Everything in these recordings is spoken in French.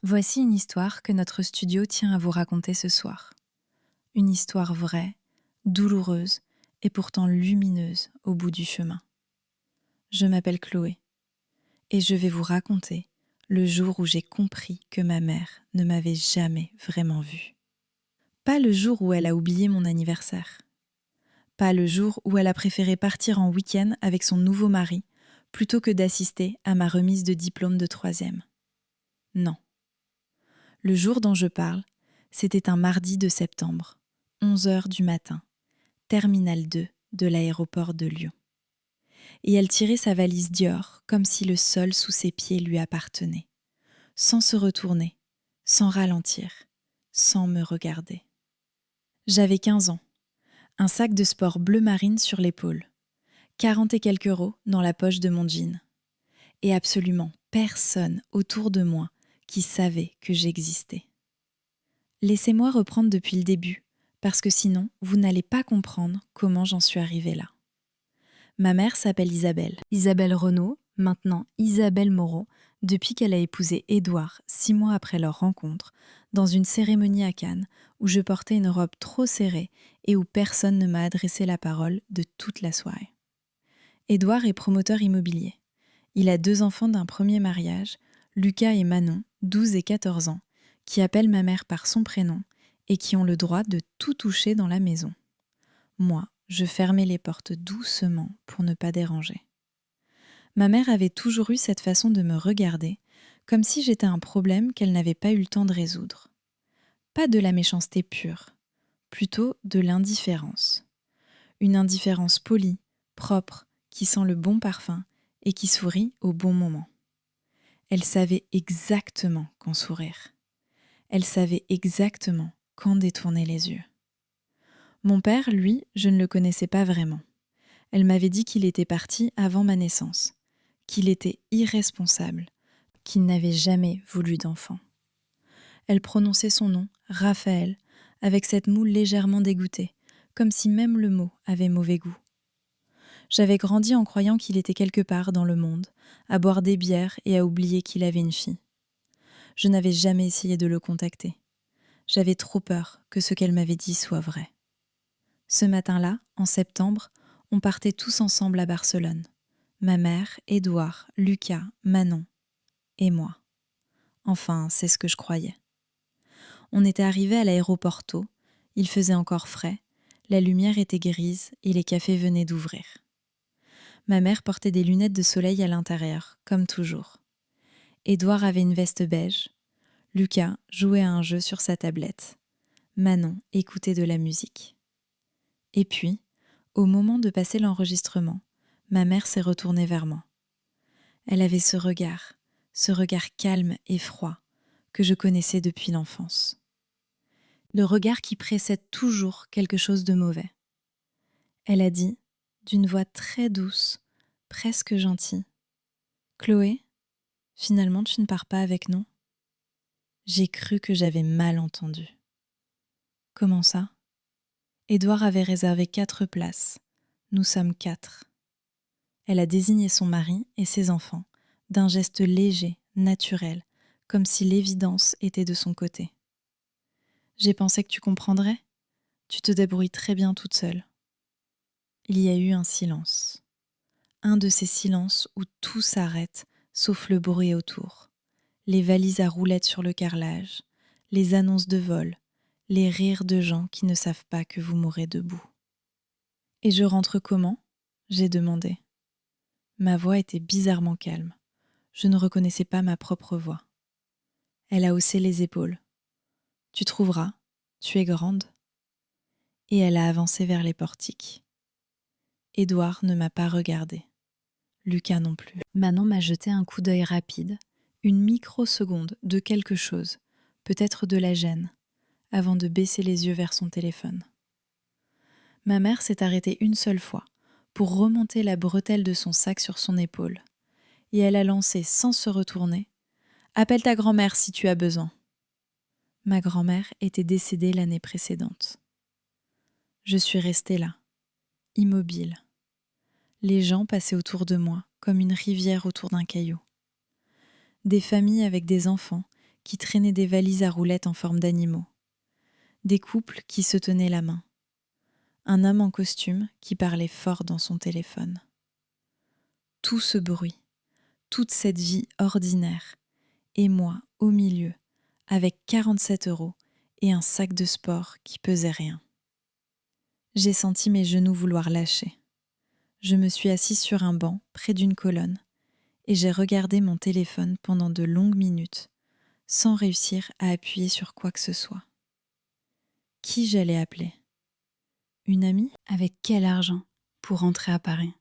Voici une histoire que notre studio tient à vous raconter ce soir. Une histoire vraie, douloureuse et pourtant lumineuse au bout du chemin. Je m'appelle Chloé et je vais vous raconter le jour où j'ai compris que ma mère ne m'avait jamais vraiment vue. Pas le jour où elle a oublié mon anniversaire. Pas le jour où elle a préféré partir en week-end avec son nouveau mari plutôt que d'assister à ma remise de diplôme de 3e. Non. Le jour dont je parle, c'était un mardi de septembre, 11h du matin, terminal 2 de l'aéroport de Lyon. Et elle tirait sa valise Dior comme si le sol sous ses pieds lui appartenait, sans se retourner, sans ralentir, sans me regarder. J'avais 15 ans, un sac de sport bleu marine sur l'épaule, 40 et quelques euros dans la poche de mon jean, et absolument personne autour de moi qui savait que j'existais. Laissez-moi reprendre depuis le début, parce que sinon, vous n'allez pas comprendre comment j'en suis arrivée là. Ma mère s'appelle Isabelle. Isabelle Renaud, maintenant Isabelle Moreau, depuis qu'elle a épousé Édouard 6 mois après leur rencontre, dans une cérémonie à Cannes où je portais une robe trop serrée et où personne ne m'a adressé la parole de toute la soirée. Édouard est promoteur immobilier. Il a 2 enfants d'un premier mariage, Lucas et Manon, 12 et 14 ans, qui appellent ma mère par son prénom et qui ont le droit de tout toucher dans la maison. Moi, je fermais les portes doucement pour ne pas déranger. Ma mère avait toujours eu cette façon de me regarder, comme si j'étais un problème qu'elle n'avait pas eu le temps de résoudre. Pas de la méchanceté pure, plutôt de l'indifférence. Une indifférence polie, propre, qui sent le bon parfum et qui sourit au bon moment. Elle savait exactement quand sourire. Elle savait exactement quand détourner les yeux. Mon père, lui, je ne le connaissais pas vraiment. Elle m'avait dit qu'il était parti avant ma naissance, qu'il était irresponsable, qu'il n'avait jamais voulu d'enfant. Elle prononçait son nom, Raphaël, avec cette moue légèrement dégoûtée, comme si même le mot avait mauvais goût. J'avais grandi en croyant qu'il était quelque part dans le monde, à boire des bières et à oublier qu'il avait une fille. Je n'avais jamais essayé de le contacter. J'avais trop peur que ce qu'elle m'avait dit soit vrai. Ce matin-là, en septembre, on partait tous ensemble à Barcelone. Ma mère, Édouard, Lucas, Manon et moi. Enfin, c'est ce que je croyais. On était arrivés à l'aéroport tôt, il faisait encore frais, la lumière était grise et les cafés venaient d'ouvrir. Ma mère portait des lunettes de soleil à l'intérieur, comme toujours. Édouard avait une veste beige. Lucas jouait à un jeu sur sa tablette. Manon écoutait de la musique. Et puis, au moment de passer l'enregistrement, ma mère s'est retournée vers moi. Elle avait ce regard calme et froid, que je connaissais depuis l'enfance. Le regard qui précède toujours quelque chose de mauvais. Elle a dit, d'une voix très douce, presque gentille, « Chloé, finalement tu ne pars pas avec nous ?» J'ai cru que j'avais mal entendu. « Comment ça ?» Édouard avait réservé 4 places. Nous sommes 4. Elle a désigné son mari et ses enfants, d'un geste léger, naturel, comme si l'évidence était de son côté. J'ai pensé que tu comprendrais. Tu te débrouilles très bien toute seule. Il y a eu un silence. Un de ces silences où tout s'arrête, sauf le bruit autour. Les valises à roulettes sur le carrelage, les annonces de vol, les rires de gens qui ne savent pas que vous mourrez debout. « Et je rentre comment ?» j'ai demandé. Ma voix était bizarrement calme. Je ne reconnaissais pas ma propre voix. Elle a haussé les épaules. « Tu trouveras, tu es grande. » Et elle a avancé vers les portiques. Édouard ne m'a pas regardé. Lucas non plus. Manon m'a jeté un coup d'œil rapide, une microseconde de quelque chose, peut-être de la gêne, avant de baisser les yeux vers son téléphone. Ma mère s'est arrêtée une seule fois, pour remonter la bretelle de son sac sur son épaule, et elle a lancé sans se retourner « Appelle ta grand-mère si tu as besoin ». Ma grand-mère était décédée l'année précédente. Je suis restée là, immobile. Les gens passaient autour de moi comme une rivière autour d'un caillou. Des familles avec des enfants qui traînaient des valises à roulettes en forme d'animaux, des couples qui se tenaient la main, un homme en costume qui parlait fort dans son téléphone. Tout ce bruit, toute cette vie ordinaire, et moi au milieu, avec 47 € et un sac de sport qui pesait rien. J'ai senti mes genoux vouloir lâcher. Je me suis assise sur un banc près d'une colonne et j'ai regardé mon téléphone pendant de longues minutes sans réussir à appuyer sur quoi que ce soit. Qui j'allais appeler ? Une amie ? Avec quel argent pour rentrer à Paris ?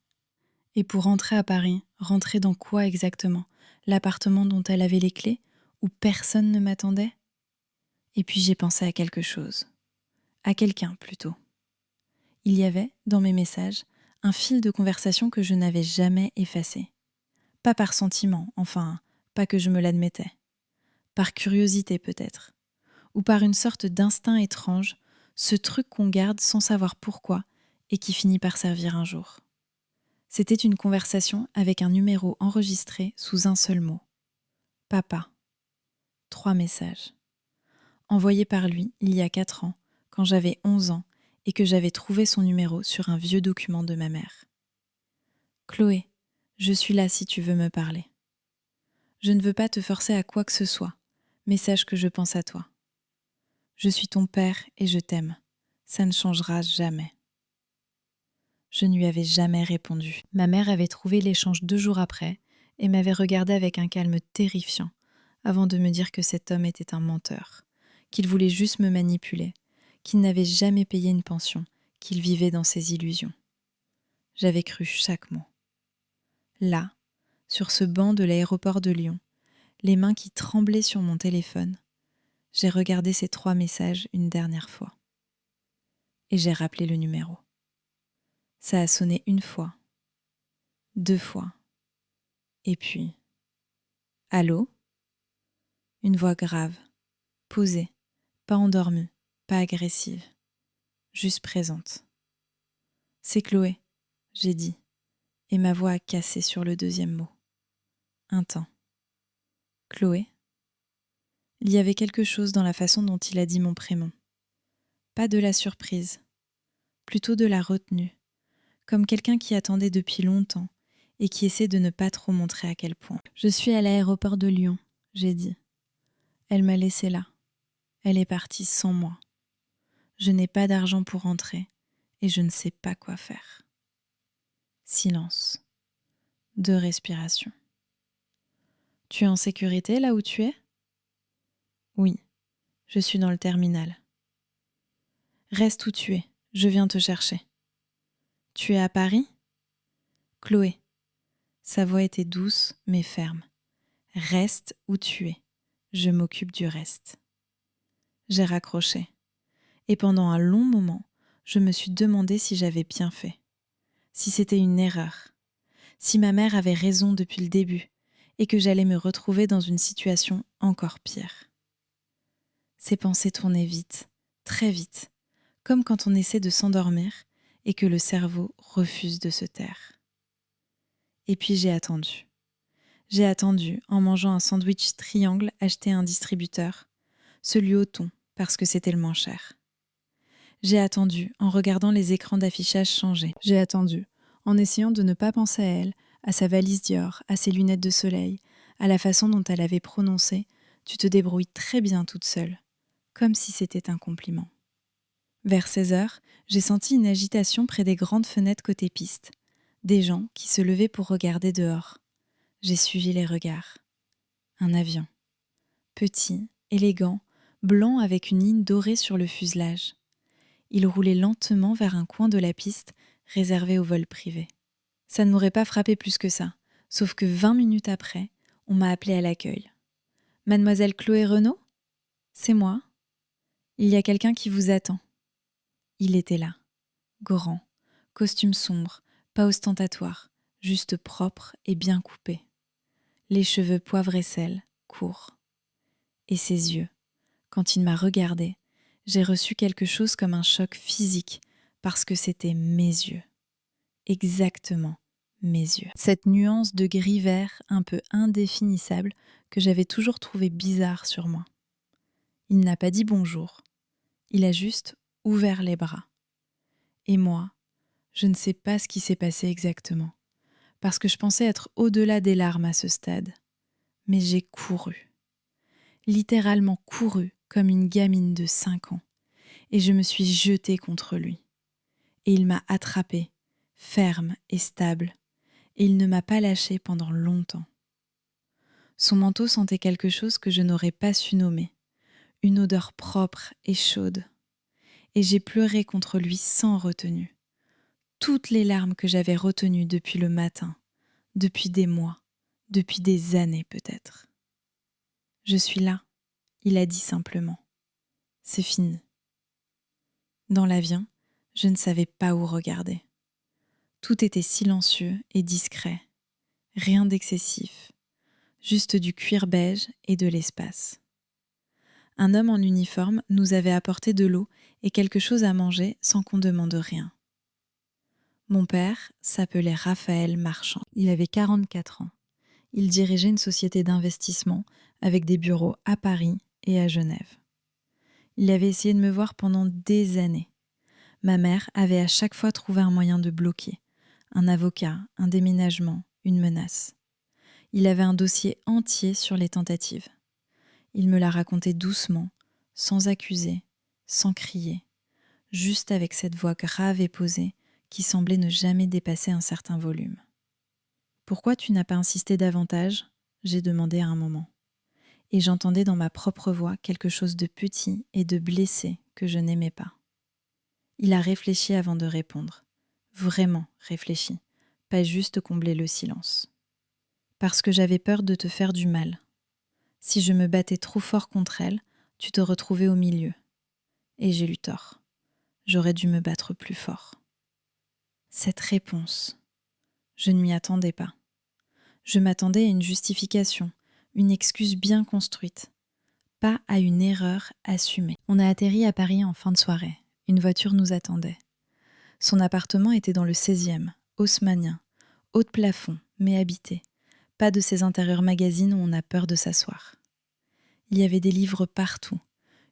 Et pour rentrer à Paris, rentrer dans quoi exactement ? L'appartement dont elle avait les clés, où personne ne m'attendait ? Et puis j'ai pensé à quelque chose. À quelqu'un plutôt. Il y avait, dans mes messages, un fil de conversation que je n'avais jamais effacé. Pas par sentiment, enfin, pas que je me l'admettais. Par curiosité peut-être. Ou par une sorte d'instinct étrange, ce truc qu'on garde sans savoir pourquoi et qui finit par servir un jour. C'était une conversation avec un numéro enregistré sous un seul mot. Papa. 3 messages. Envoyés par lui il y a 4 ans, quand j'avais 11 ans et que j'avais trouvé son numéro sur un vieux document de ma mère. Chloé, je suis là si tu veux me parler. Je ne veux pas te forcer à quoi que ce soit, mais sache que je pense à toi. Je suis ton père et je t'aime. Ça ne changera jamais. Je ne lui avais jamais répondu. Ma mère avait trouvé l'échange 2 jours après et m'avait regardé avec un calme terrifiant avant de me dire que cet homme était un menteur, qu'il voulait juste me manipuler, qu'il n'avait jamais payé une pension, qu'il vivait dans ses illusions. J'avais cru chaque mot. Là, sur ce banc de l'aéroport de Lyon, les mains qui tremblaient sur mon téléphone, j'ai regardé ces 3 messages une dernière fois. Et j'ai rappelé le numéro. Ça a sonné 1 fois, 2 fois, et puis... Allô ? Une voix grave, posée, pas endormie, pas agressive, juste présente. C'est Chloé, j'ai dit, et ma voix a cassé sur le 2e mot. Un temps. Chloé ? Il y avait quelque chose dans la façon dont il a dit mon prénom. Pas de la surprise, plutôt de la retenue, comme quelqu'un qui attendait depuis longtemps et qui essaie de ne pas trop montrer à quel point. Je suis à l'aéroport de Lyon, j'ai dit. Elle m'a laissée là. Elle est partie sans moi. Je n'ai pas d'argent pour rentrer et je ne sais pas quoi faire. Silence. 2 respirations. Tu es en sécurité là où tu es ? Oui, je suis dans le terminal. Reste où tu es, je viens te chercher. Tu es à Paris ? Chloé. Sa voix était douce mais ferme. Reste où tu es, je m'occupe du reste. J'ai raccroché. Et pendant un long moment, je me suis demandé si j'avais bien fait. Si c'était une erreur. Si ma mère avait raison depuis le début et que j'allais me retrouver dans une situation encore pire. Ces pensées tournaient vite, très vite, comme quand on essaie de s'endormir et que le cerveau refuse de se taire. Et puis j'ai attendu. J'ai attendu en mangeant un sandwich triangle acheté à un distributeur, celui au thon parce que c'était le moins cher. J'ai attendu en regardant les écrans d'affichage changer. J'ai attendu en essayant de ne pas penser à elle, à sa valise Dior, à ses lunettes de soleil, à la façon dont elle avait prononcé « Tu te débrouilles très bien toute seule », comme si c'était un compliment. Vers 16h, j'ai senti une agitation près des grandes fenêtres côté piste, des gens qui se levaient pour regarder dehors. J'ai suivi les regards. Un avion. Petit, élégant, blanc avec une ligne dorée sur le fuselage. Il roulait lentement vers un coin de la piste réservé au vol privé. Ça ne m'aurait pas frappé plus que ça, sauf que 20 minutes après, on m'a appelé à l'accueil. « Mademoiselle Chloé Renaud ? C'est moi. Il y a quelqu'un qui vous attend. » Il était là, grand, costume sombre, pas ostentatoire, juste propre et bien coupé. Les cheveux poivre et sel, courts. Et ses yeux, quand il m'a regardé, j'ai reçu quelque chose comme un choc physique parce que c'était mes yeux. Exactement mes yeux. Cette nuance de gris-vert un peu indéfinissable que j'avais toujours trouvé bizarre sur moi. Il n'a pas dit bonjour, il a juste ouvert les bras. Et moi, je ne sais pas ce qui s'est passé exactement, parce que je pensais être au-delà des larmes à ce stade. Mais j'ai couru, littéralement couru comme une gamine de 5 ans, et je me suis jetée contre lui. Et il m'a attrapée, ferme et stable, et il ne m'a pas lâchée pendant longtemps. Son manteau sentait quelque chose que je n'aurais pas su nommer, une odeur propre et chaude. Et j'ai pleuré contre lui sans retenue. Toutes les larmes que j'avais retenues depuis le matin, depuis des mois, depuis des années peut-être. Je suis là, il a dit simplement. C'est fini. Dans l'avion, je ne savais pas où regarder. Tout était silencieux et discret. Rien d'excessif. Juste du cuir beige et de l'espace. Un homme en uniforme nous avait apporté de l'eau et quelque chose à manger sans qu'on demande rien. Mon père s'appelait Raphaël Marchand. Il avait 44 ans. Il dirigeait une société d'investissement avec des bureaux à Paris et à Genève. Il avait essayé de me voir pendant des années. Ma mère avait à chaque fois trouvé un moyen de bloquer. Un avocat, un déménagement, une menace. Il avait un dossier entier sur les tentatives. Il me l'a raconté doucement, sans accuser, sans crier, juste avec cette voix grave et posée qui semblait ne jamais dépasser un certain volume. « Pourquoi tu n'as pas insisté davantage ?» j'ai demandé à un moment. Et j'entendais dans ma propre voix quelque chose de petit et de blessé que je n'aimais pas. Il a réfléchi avant de répondre. Vraiment réfléchi, pas juste combler le silence. Parce que j'avais peur de te faire du mal. Si je me battais trop fort contre elle, tu te retrouvais au milieu. Et j'ai eu tort. J'aurais dû me battre plus fort. Cette réponse, je ne m'y attendais pas. Je m'attendais à une justification, une excuse bien construite, pas à une erreur assumée. On a atterri à Paris en fin de soirée. Une voiture nous attendait. Son appartement était dans le 16e, haussmannien, haut de plafond, mais habité. Pas de ces intérieurs magazines où on a peur de s'asseoir. Il y avait des livres partout,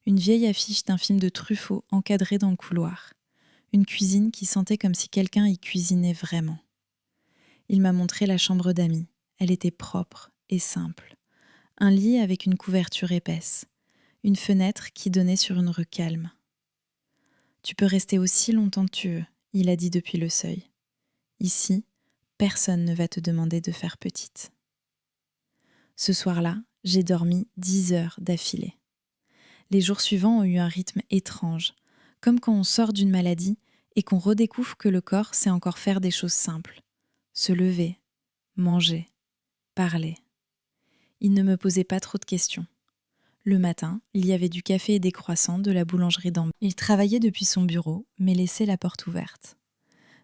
une vieille affiche d'un film de Truffaut encadrée dans le couloir, une cuisine qui sentait comme si quelqu'un y cuisinait vraiment. Il m'a montré la chambre d'amis. Elle était propre et simple. Un lit avec une couverture épaisse, une fenêtre qui donnait sur une rue calme. « Tu peux rester aussi longtemps que tu veux », il a dit depuis le seuil. « Ici, personne ne va te demander de faire petite. » Ce soir-là, j'ai dormi 10 heures d'affilée. Les jours suivants ont eu un rythme étrange, comme quand on sort d'une maladie et qu'on redécouvre que le corps sait encore faire des choses simples. Se lever, manger, parler. Il ne me posait pas trop de questions. Le matin, il y avait du café et des croissants de la boulangerie d'en bas. Il travaillait depuis son bureau, mais laissait la porte ouverte.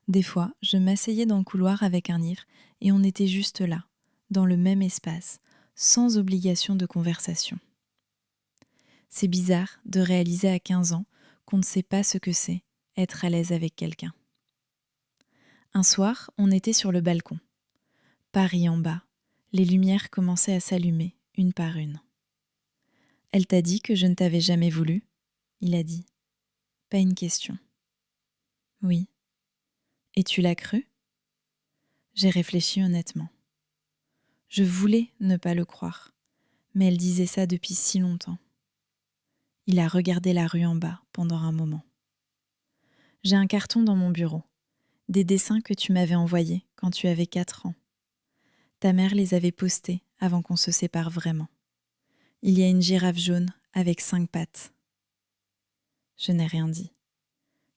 Des fois, je m'asseyais dans le couloir avec un livre et on était juste là, dans le même espace, sans obligation de conversation. C'est bizarre de réaliser à 15 ans qu'on ne sait pas ce que c'est être à l'aise avec quelqu'un. Un soir, on était sur le balcon. Paris en bas, les lumières commençaient à s'allumer, une par une. « Elle t'a dit que je ne t'avais jamais voulu ?» il a dit. Pas une question. « Oui. » « Et tu l'as cru ?» J'ai réfléchi honnêtement. Je voulais ne pas le croire, mais elle disait ça depuis si longtemps. Il a regardé la rue en bas pendant un moment. « J'ai un carton dans mon bureau, des dessins que tu m'avais envoyés quand tu avais 4 ans. Ta mère les avait postés avant qu'on se sépare vraiment. Il y a une girafe jaune avec 5 pattes. » Je n'ai rien dit.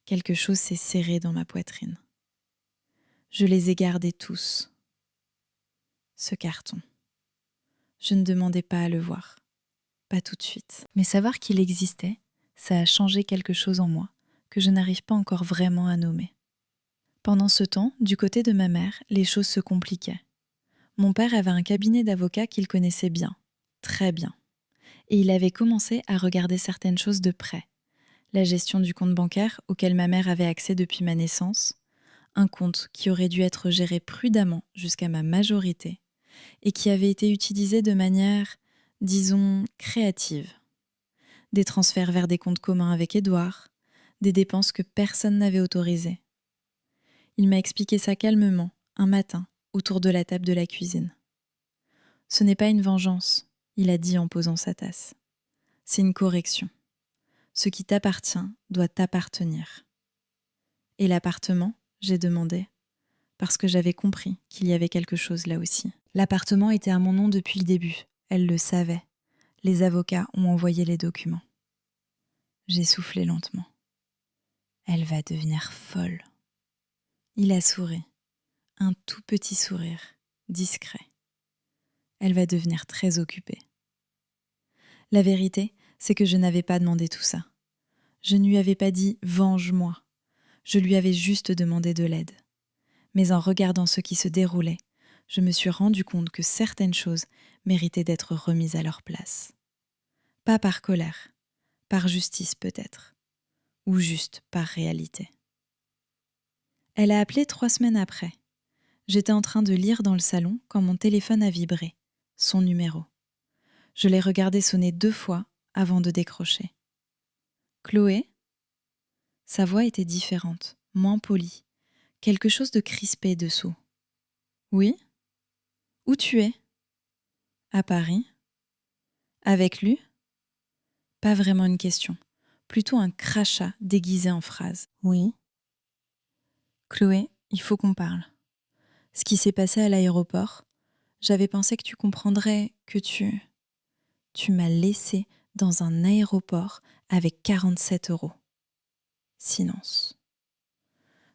Quelque chose s'est serré dans ma poitrine. Je les ai gardés tous. Ce carton. Je ne demandais pas à le voir. Pas tout de suite. Mais savoir qu'il existait, ça a changé quelque chose en moi que je n'arrive pas encore vraiment à nommer. Pendant ce temps, du côté de ma mère, les choses se compliquaient. Mon père avait un cabinet d'avocats qu'il connaissait bien, très bien. Et il avait commencé à regarder certaines choses de près. La gestion du compte bancaire auquel ma mère avait accès depuis ma naissance, un compte qui aurait dû être géré prudemment jusqu'à ma majorité et qui avait été utilisé de manière disons créatives. Des transferts vers des comptes communs avec Édouard, des dépenses que personne n'avait autorisées. Il m'a expliqué ça calmement, un matin, autour de la table de la cuisine. Ce n'est pas une vengeance, il a dit en posant sa tasse. C'est une correction. Ce qui t'appartient doit t'appartenir. Et l'appartement, j'ai demandé, parce que j'avais compris qu'il y avait quelque chose là aussi. L'appartement était à mon nom depuis le début, elle le savait. Les avocats ont envoyé les documents. J'ai soufflé lentement. Elle va devenir folle. Il a souri, un tout petit sourire, discret. Elle va devenir très occupée. La vérité, c'est que je n'avais pas demandé tout ça. Je ne lui avais pas dit « venge-moi ». Je lui avais juste demandé de l'aide. Mais en regardant ce qui se déroulait, je me suis rendu compte que certaines choses méritaient d'être remises à leur place. Pas par colère, par justice peut-être, ou juste par réalité. Elle a appelé 3 semaines après. J'étais en train de lire dans le salon quand mon téléphone a vibré, son numéro. Je l'ai regardé sonner 2 fois avant de décrocher. Chloé ? Sa voix était différente, moins polie, quelque chose de crispé dessous. Oui ? Où tu es ? À Paris. Avec lui ? Pas vraiment une question, plutôt un crachat déguisé en phrase. Oui. Chloé, il faut qu'on parle. Ce qui s'est passé à l'aéroport, j'avais pensé que tu comprendrais que tu m'as laissé dans un aéroport avec 47 €. Silence.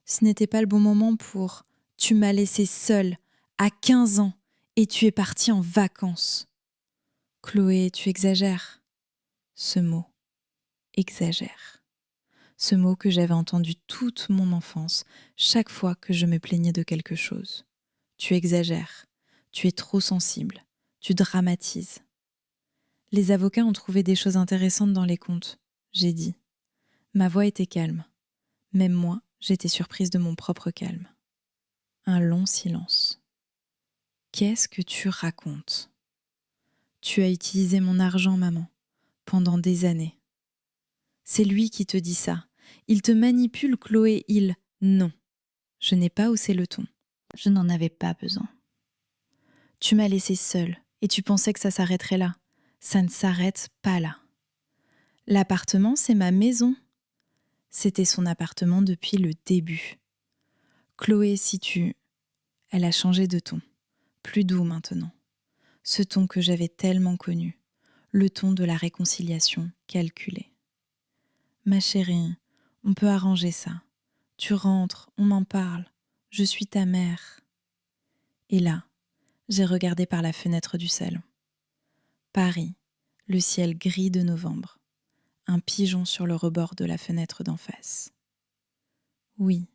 Ce n'était pas le bon moment pour « tu m'as laissé seule, à 15 ans, et tu es partie en vacances ». Chloé, tu exagères. Ce mot, exagère. Ce mot que j'avais entendu toute mon enfance, chaque fois que je me plaignais de quelque chose. Tu exagères, tu es trop sensible, tu dramatises. Les avocats ont trouvé des choses intéressantes dans les comptes, j'ai dit. Ma voix était calme. Même moi, j'étais surprise de mon propre calme. Un long silence. Qu'est-ce que tu racontes ? Tu as utilisé mon argent, maman, pendant des années. C'est lui qui te dit ça. Il te manipule, Chloé, il... Non. Je n'ai pas haussé le ton. Je n'en avais pas besoin. Tu m'as laissée seule et tu pensais que ça s'arrêterait là. Ça ne s'arrête pas là. L'appartement, c'est ma maison. C'était son appartement depuis le début. Chloé, si tu... Elle a changé de ton. Plus doux maintenant. Ce ton que j'avais tellement connu. Le ton de la réconciliation calculée. Ma chérie, on peut arranger ça. Tu rentres, on m'en parle. Je suis ta mère. Et là, j'ai regardé par la fenêtre du salon. Paris, le ciel gris de novembre. Un pigeon sur le rebord de la fenêtre d'en face. Oui,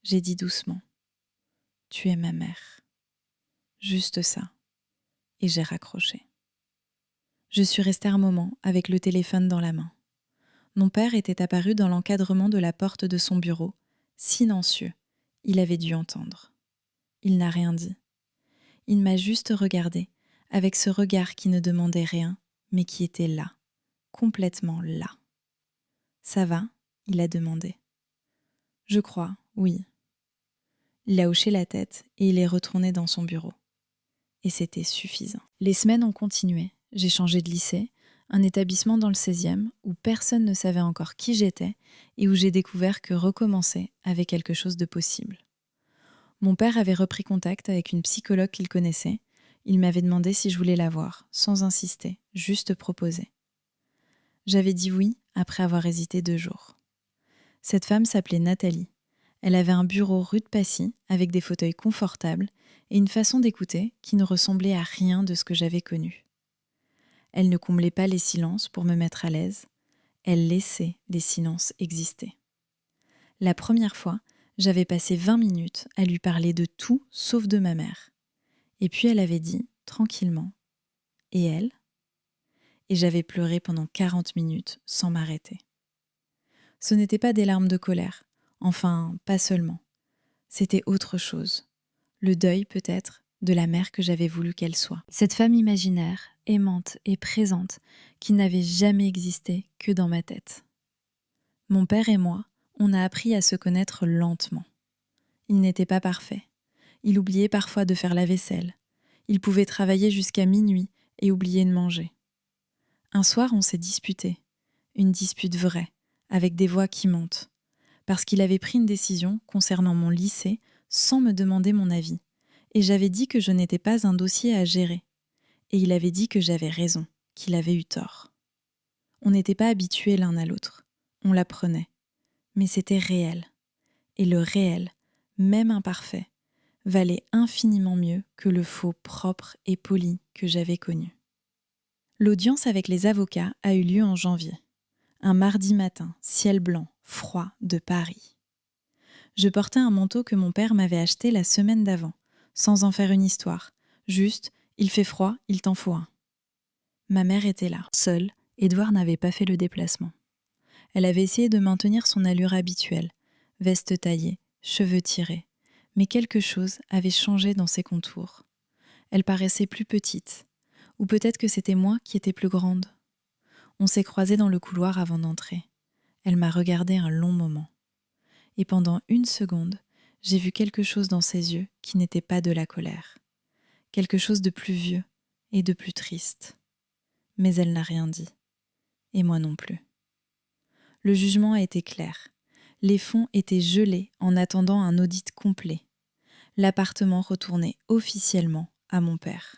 j'ai dit doucement. Tu es ma mère. Juste ça. Et j'ai raccroché. Je suis restée un moment avec le téléphone dans la main. Mon père était apparu dans l'encadrement de la porte de son bureau, silencieux. Il avait dû entendre. Il n'a rien dit. Il m'a juste regardé, avec ce regard qui ne demandait rien, mais qui était là, complètement là. « Ça va ?» il a demandé. « Je crois, oui. » Il a hoché la tête et il est retourné dans son bureau. Et c'était suffisant. Les semaines ont continué. J'ai changé de lycée, un établissement dans le 16e où personne ne savait encore qui j'étais et où j'ai découvert que recommencer avait quelque chose de possible. Mon père avait repris contact avec une psychologue qu'il connaissait. Il m'avait demandé si je voulais la voir, sans insister, juste proposer. J'avais dit oui après avoir hésité 2 jours. Cette femme s'appelait Nathalie. Elle avait un bureau rue de Passy avec des fauteuils confortables et une façon d'écouter qui ne ressemblait à rien de ce que j'avais connu. Elle ne comblait pas les silences pour me mettre à l'aise. Elle laissait les silences exister. La première fois, j'avais passé 20 minutes à lui parler de tout sauf de ma mère. Et puis elle avait dit, tranquillement, « Et elle ?» Et j'avais pleuré pendant 40 minutes sans m'arrêter. Ce n'était pas des larmes de colère, enfin, pas seulement. C'était autre chose. Le deuil, peut-être, de la mère que j'avais voulu qu'elle soit. Cette femme imaginaire aimante et présente qui n'avait jamais existé que dans ma tête. Mon père et moi, on a appris à se connaître lentement. Il n'était pas parfait. Il oubliait parfois de faire la vaisselle. Il pouvait travailler jusqu'à minuit et oublier de manger. Un soir, on s'est disputé. Une dispute vraie, avec des voix qui montent. Parce qu'il avait pris une décision concernant mon lycée sans me demander mon avis. Et j'avais dit que je n'étais pas un dossier à gérer. Et il avait dit que j'avais raison, qu'il avait eu tort. On n'était pas habitués l'un à l'autre. On l'apprenait. Mais c'était réel. Et le réel, même imparfait, valait infiniment mieux que le faux propre et poli que j'avais connu. L'audience avec les avocats a eu lieu en janvier. Un mardi matin, ciel blanc, froid, de Paris. Je portais un manteau que mon père m'avait acheté la semaine d'avant, sans en faire une histoire. Juste, il fait froid, il t'en faut un. Ma mère était là, seule. Édouard n'avait pas fait le déplacement. Elle avait essayé de maintenir son allure habituelle, veste taillée, cheveux tirés. Mais quelque chose avait changé dans ses contours. Elle paraissait plus petite. Ou peut-être que c'était moi qui étais plus grande. On s'est croisés dans le couloir avant d'entrer. Elle m'a regardé un long moment. Et pendant une seconde, j'ai vu quelque chose dans ses yeux qui n'était pas de la colère. Quelque chose de plus vieux et de plus triste. Mais elle n'a rien dit. Et moi non plus. Le jugement a été clair. Les fonds étaient gelés en attendant un audit complet. L'appartement retournait officiellement à mon père.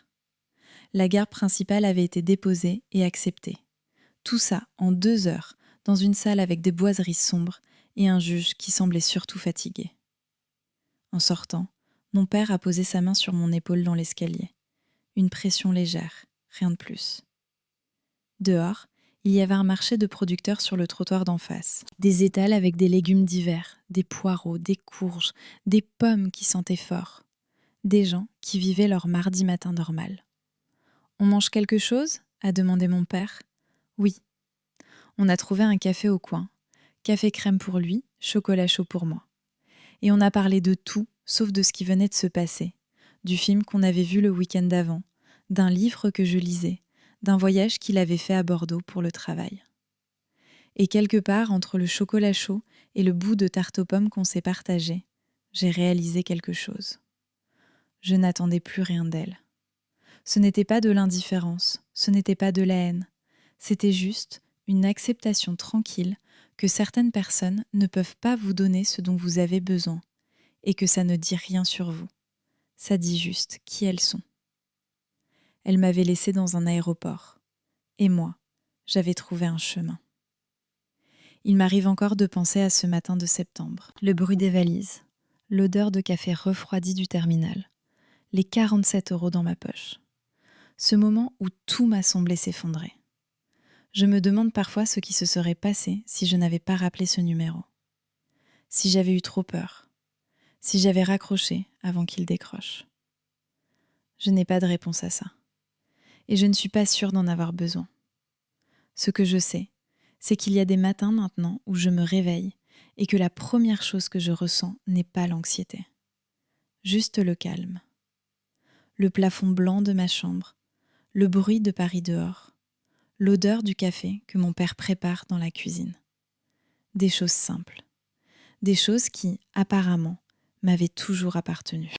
La garde principale avait été déposée et acceptée. Tout ça en 2 heures, dans une salle avec des boiseries sombres et un juge qui semblait surtout fatigué. En sortant, mon père a posé sa main sur mon épaule dans l'escalier. Une pression légère, rien de plus. Dehors, il y avait un marché de producteurs sur le trottoir d'en face. Des étals avec des légumes divers, des poireaux, des courges, des pommes qui sentaient fort. Des gens qui vivaient leur mardi matin normal. « On mange quelque chose ?» a demandé mon père. « Oui. » On a trouvé un café au coin. Café crème pour lui, chocolat chaud pour moi. Et on a parlé de tout, sauf de ce qui venait de se passer. Du film qu'on avait vu le week-end d'avant, d'un livre que je lisais, d'un voyage qu'il avait fait à Bordeaux pour le travail. Et quelque part, entre le chocolat chaud et le bout de tarte aux pommes qu'on s'est partagé, j'ai réalisé quelque chose. Je n'attendais plus rien d'elle. Ce n'était pas de l'indifférence, ce n'était pas de la haine. C'était juste une acceptation tranquille que certaines personnes ne peuvent pas vous donner ce dont vous avez besoin et que ça ne dit rien sur vous. Ça dit juste qui elles sont. Elle m'avait laissée dans un aéroport. Et moi, j'avais trouvé un chemin. Il m'arrive encore de penser à ce matin de septembre. Le bruit des valises, l'odeur de café refroidi du terminal, les 47 € dans ma poche. Ce moment où tout m'a semblé s'effondrer. Je me demande parfois ce qui se serait passé si je n'avais pas rappelé ce numéro. Si j'avais eu trop peur. Si j'avais raccroché avant qu'il décroche. Je n'ai pas de réponse à ça. Et je ne suis pas sûre d'en avoir besoin. Ce que je sais, c'est qu'il y a des matins maintenant où je me réveille et que la première chose que je ressens n'est pas l'anxiété. Juste le calme. Le plafond blanc de ma chambre, le bruit de Paris dehors, l'odeur du café que mon père prépare dans la cuisine. Des choses simples. Des choses qui, apparemment, m'avaient toujours appartenu.